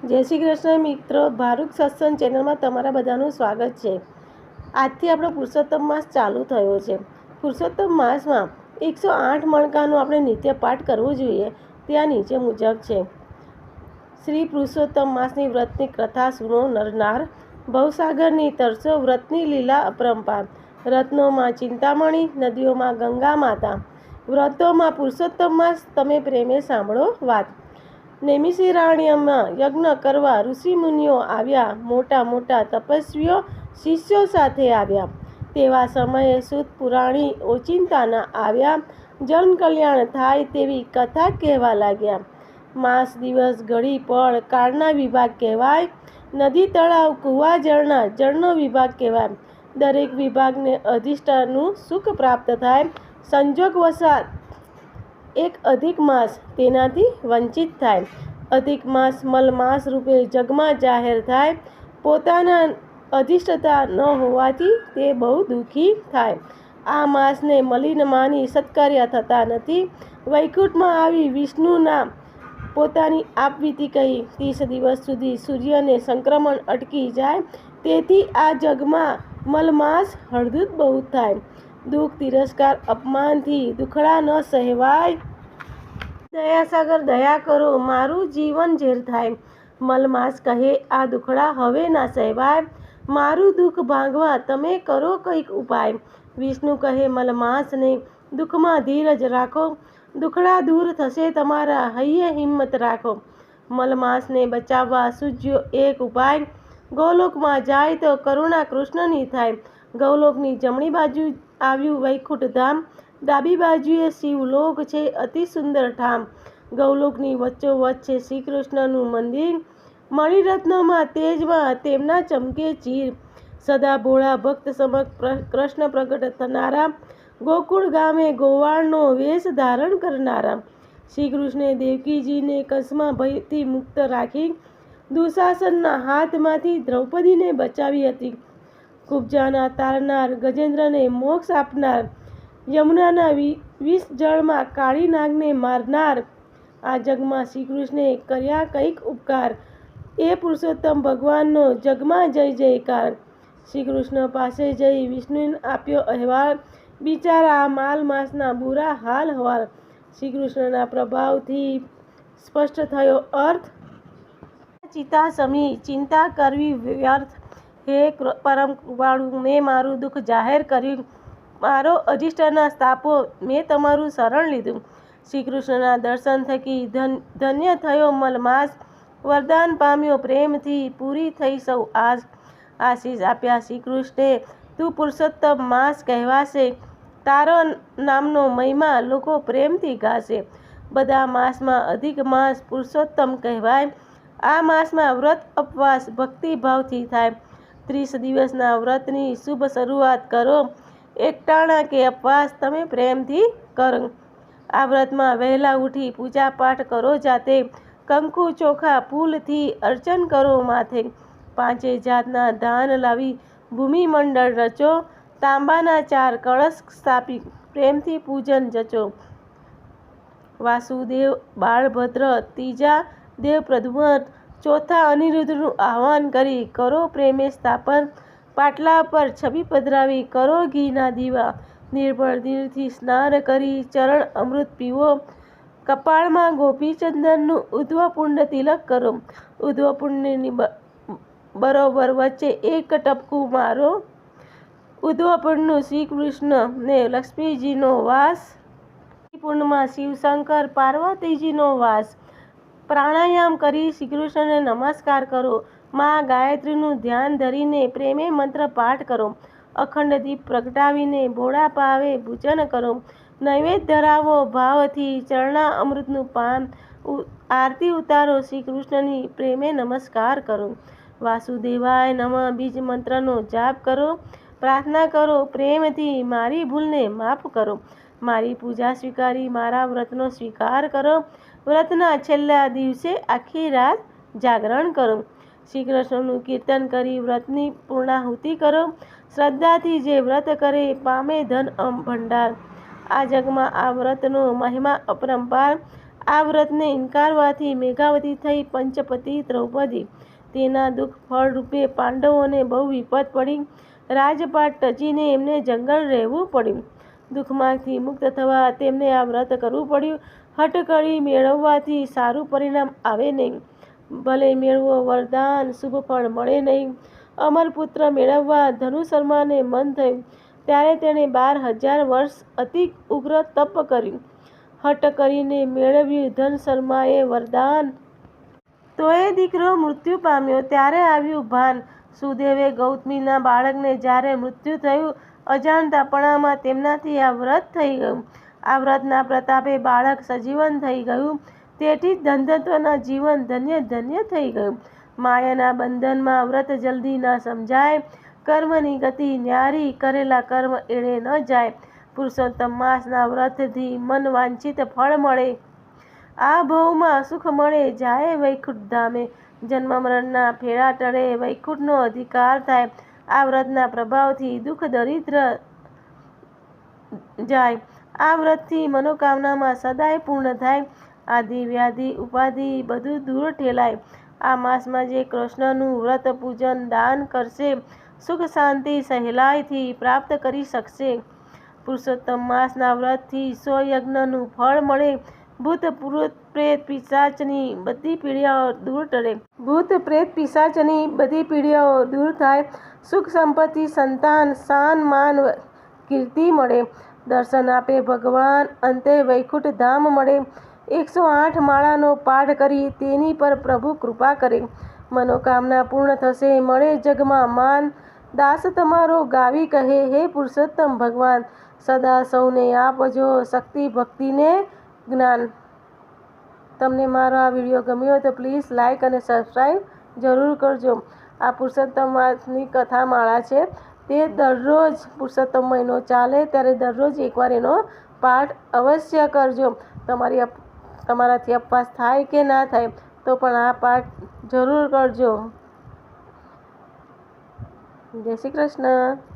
જય શ્રી કૃષ્ણ મિત્રો, ભારૂક સત્સંગ ચેનલમાં તમારા બધાનું સ્વાગત છે। આજથી આપણો પુરુષોત્તમ માસ ચાલુ થયો છે। પુરુષોત્તમ માસમાં 108 મણકાનું આપણે નિત્ય પાઠ કરવો જોઈએ। ત્યાં નીચે મુજબ છે। શ્રી પુરુષોત્તમ માસની વ્રતની કથા સુનો નરનાર, ભવસાગરની તરસો વ્રતની લીલા અપરંપાર। રત્નોમાં ચિંતામણી, નદીઓમાં ગંગા માતા, વ્રતોમાં પુરુષોત્તમ માસ, તમે પ્રેમે સાંભળો વાત। નૈમિષારણ્યમાં યજ્ઞ કરવા ઋષિ મુનિઓ આવ્યા, મોટા મોટા તપસ્વીઓ શિષ્યો સાથે આવ્યા। તેવા સમયે સૂત પુરાણી ઓચિંતાના આવ્યા, જન કલ્યાણ થાય તેવી કથા કહેવા લાગ્યા। માસ, દિવસ, ઘડી, પળ, કાળના વિભાગ કહેવાય। નદી, તળાવ, કુવા જળનો વિભાગ કહેવાય। દરેક વિભાગને અધિષ્ઠાનનું સુખ પ્રાપ્ત થાય। સંજોગ વસાત એક અધિક માસ તેનાથી વંચિત થાય। અધિક માસ મલમાસ રૂપે જગમાં જાહેર થાય। પોતાના અધિષ્ઠતા ન હોવાથી તે બહુ દુઃખી થાય। આ માસને મલિન માની સત્કાર્ય થતા નથી। વૈકુંઠમાં આવી વિષ્ણુના પોતાની આપવીતી કહી 30 દિવસ સુધી સૂર્યને સંક્રમણ અટકી જાય। તેથી આ જગમાં મલમાસ હળદૂત બહુ થાય। દુઃખ, તિરસ્કાર, અપમાનથી દુખડા ન સહેવાય। દયાસાગર દયા કરો, મારું જીવન ઝેર થાય। મલમાસ કહે, આ દુખડા હવે ના સહેવાય। મારું દુઃખ ભાંગવા તમે કરો કંઈક ઉપાય। વિષ્ણુ કહે, મલમાસને દુઃખમાં ધીરજ રાખો। દુખડા દૂર થશે તમારા, હૈયે હિંમત રાખો। મલમાસને બચાવવા સૂઝ્યો એક ઉપાય। ગૌલોકમાં જાય તો કરુણા કૃષ્ણની થાય। ગૌલોકની જમણી બાજુ આવ્યું વૈકુંઠ ધામ, ડાબી બાજુએ શિવલોક છે અતિ સુંદર ઠામ। ગૌલોકની વચ્ચોવચ્ચ છે શ્રી કૃષ્ણનું મંદિર, મણિરત્નમાં તેજમાં તેમના ચમકે ચીર। સદા ભોળા ભક્ત સમક્ષ કૃષ્ણ પ્રગટ થનારા, ગોકુળ ગામે ગોવાળનો વેશ ધારણ કરનારા। શ્રી કૃષ્ણે દેવકીજીને કંસમાં ભયથી મુક્ત રાખી, દુશાસનના હાથમાંથી દ્રૌપદીને બચાવી હતી। કુબ્જાના તારનાર, ગજેન્દ્રને મોક્ષ આપનાર, યમુનાના વિષ જળમાં કાળી નાગને મારનાર। આ જગમાં શ્રી કૃષ્ણે કર્યા કંઈક ઉપકાર, એ પુરુષોત્તમ ભગવાનનો જગમાં જય જયકાર। શ્રી કૃષ્ણ પાસે જઈ વિષ્ણુને આપ્યો અહેવાલ, બિચારા માલ માસના બુરા હાલ હવાલ। શ્રી કૃષ્ણના પ્રભાવથી સ્પષ્ટ થયો અર્થ, ચિતા સમી ચિંતા કરવી વ્યર્થ। હે પરમ કૃપાળુ, મેં મારું દુઃખ જાહેર કર્યું। મારો અધિષ્ઠાના સ્થાપો, મેં તમારું શરણ લીધું। શ્રી કૃષ્ણના દર્શન થકી ધન્ય થયો મલમાસ, વરદાન પામ્યો પ્રેમથી પૂરી થઈ સૌ આસ। આશીષ આપ્યા શ્રી કૃષ્ણે, તું પુરુષોત્તમ માસ કહેવાશે। તારો નામનો મહિમા લોકો પ્રેમથી ગાશે। બધા માસમાં અધિક માસ પુરુષોત્તમ કહેવાય। આ માસમાં વ્રત ઉપવાસ ભક્તિભાવથી થાય। 30 દિવસના વ્રતની શુભ શરૂઆત કરો। એકટાણા કે ઉપવાસ તમે પ્રેમથી કરો। આ વ્રતમાં વહેલા ઉઠી પૂજા પાઠ કરો જાતે। કંકુ ચોખા ફૂલથી અર્ચન કરો માથે। 5 જાતના ધાન લાવી ભૂમિ મંડળ રચો। તાંબાના 4 કળશ સ્થાપી પ્રેમથી પૂજન જચો। વાસુદેવ, બાળભદ્ર, ત્રીજા દેવ પ્રદ્યુમ્ન, ચોથા અનિરુદ્ધનું આહ્વાન કરી કરો પ્રેમે સ્થાપન। પાટલા પર છબી પધરાવી કરો ઘીના દીવા। નિર્મળ નીરથી સ્નાન કરી ચરણ અમૃત પીવો। કપાળમાં ગોપીચંદનનું ઉદ્ધવપુંડ તિલક કરો। ઉદ્ધવપુંડની બરોબર વચ્ચે એક ટપકું મારો। ઉદ્ધવપુંડનું શ્રી કૃષ્ણ ને લક્ષ્મીજીનો વાસ। પુંડમાં શિવશંકર પાર્વતીજીનો વાસ। પ્રાણાયામ કરી શ્રી કૃષ્ણને નમસ્કાર કરો। માં ગાયત્રીનું ધ્યાન ધરીને પ્રેમે મંત્ર પાઠ કરો। અખંડ દીપ પ્રગટાવીને ભોળા ભાવે પૂજન કરો। નૈવેદ્ય ધરાવો ભાવથી ચરણા અમૃતનું પાન। આરતી ઉતારો શ્રી કૃષ્ણની પ્રેમે નમસ્કાર કરો। વાસુદેવાય નમઃ બીજ મંત્રનો જાપ કરો। પ્રાર્થના કરો પ્રેમથી મારી ભૂલને માફ કરો। મારી પૂજા સ્વીકારી મારા વ્રતનો સ્વીકાર કરો। વ્રતના છેલ્લા દિવસે આખી રાત જાગરણ કરો। શ્રી કૃષ્ણનું કીર્તન કરી વ્રતની પૂર્ણાહુતિ કરો। શ્રદ્ધાથી જે વ્રત કરે પામે ધન ભંડાર। આ જગમાં આ વ્રતનો મહિમા અપરંપાર। આ વ્રતને ઇનકારવાથી મેઘાવતી થઈ પંચપતિ દ્રૌપદી. તેના દુઃખ ફળ રૂપે પાંડવોને બહુ વિપત પડી. રાજપાટ ટચીને એમને જંગલ રહેવું પડ્યું. દુઃખમાંથી મુક્ત થવા તેમને આ વ્રત કરવું પડ્યું. હઠકડી મેળવવાથી સારું પરિણામ આવે નહીં. ભલે મેળવો વરદાન, શુભ ફળ મળે નહીં. અમરપુત્ર મેળવવા ધનુશર્માને મન થયું ત્યારે તેણે 12,000 વર્ષ અતિ ઉગ્ર તપ કર્યું. હઠ કરીને મેળવ્યું ધનશર્માએ વરદાન. તોય દીકરો મૃત્યુ પામ્યો. ત્યારે આવ્યું ભાન. સુદેવે ગૌતમીના બાળકને જ્યારે મૃત્યુ થયું, અજાણતાપણામાં તેમનાથી આ વ્રત થઈ ગયું. આ વ્રતના પ્રતાપે બાળક સજીવન થઈ ગયું. તેથી જ ધનધત્વના જીવન ધન્ય ધન્ય થઈ ગયું. માયાના બંધનમાં વ્રત જલ્દી ન સમજાય. કર્મની ગતિ ન્યારી, કરેલા કર્મ એળે ન જાય. પુરુષોત્તમ માસના વ્રતથી મન વાંછિત ફળ મળે. આ ભવમાં સુખ મળે. જાય વૈકુંઠ ધામે. જન્મ મરણના ફેરા ટળે. વૈકુંઠનો અધિકાર થાય. આ વ્રતના પ્રભાવથી દુઃખ દરિદ્ર જાય. આ વ્રતથી મનોકામનામાં સદાય પૂર્ણ થાય. આદિ વ્યાધિ ઉપાધિ બધું દૂર ઠેલાય. આ માસમાં જે કૃષ્ણનું વ્રત પૂજન દાન કરશે, સુખ શાંતિ સહેલાઈથી પ્રાપ્ત કરી શકશે. પુરુષોત્તમ માસના વ્રતથી 100 યજ્ઞનું ફળ મળે. ભૂત પ્રેત પિશાચની બધી પીડાઓ દૂર ટળે. ભૂત પ્રેત પિશાચની બધી પીડાઓ દૂર થાય. સુખ સંપત્તિ, સંતાન, શાન માન કીર્તિ મળે. દર્શન આપે ભગવાન. અંતે વૈકુંઠ ધામ મળે. 108 માળાનો પાઠ કરી તેની પર પ્રભુ કૃપા કરે. મનોકામના પૂર્ણ થશે. મળે જગમાં માન. દાસ તમારો ગાવી કહે, હે પુરુષોત્તમ ભગવાન, સદા સૌને આપજો શક્તિ ભક્તિને જ્ઞાન. તમને મારો આ વિડીયો ગમ્યો હોય તો પ્લીઝ લાઇક અને સબસ્ક્રાઈબ જરૂર કરજો. આ પુરુષોત્તમ માસની કથા માળા છે. તે દરરોજ પુરુષોત્તમ મહિનો ચાલે ત્યારે દરરોજ એકવાર એનો પાઠ અવશ્ય કરજો. તમારાથી ઉપવાસ થાય કે ના થાય તો પણ આ પાઠ જરૂર કરજો. જય શ્રી કૃષ્ણ.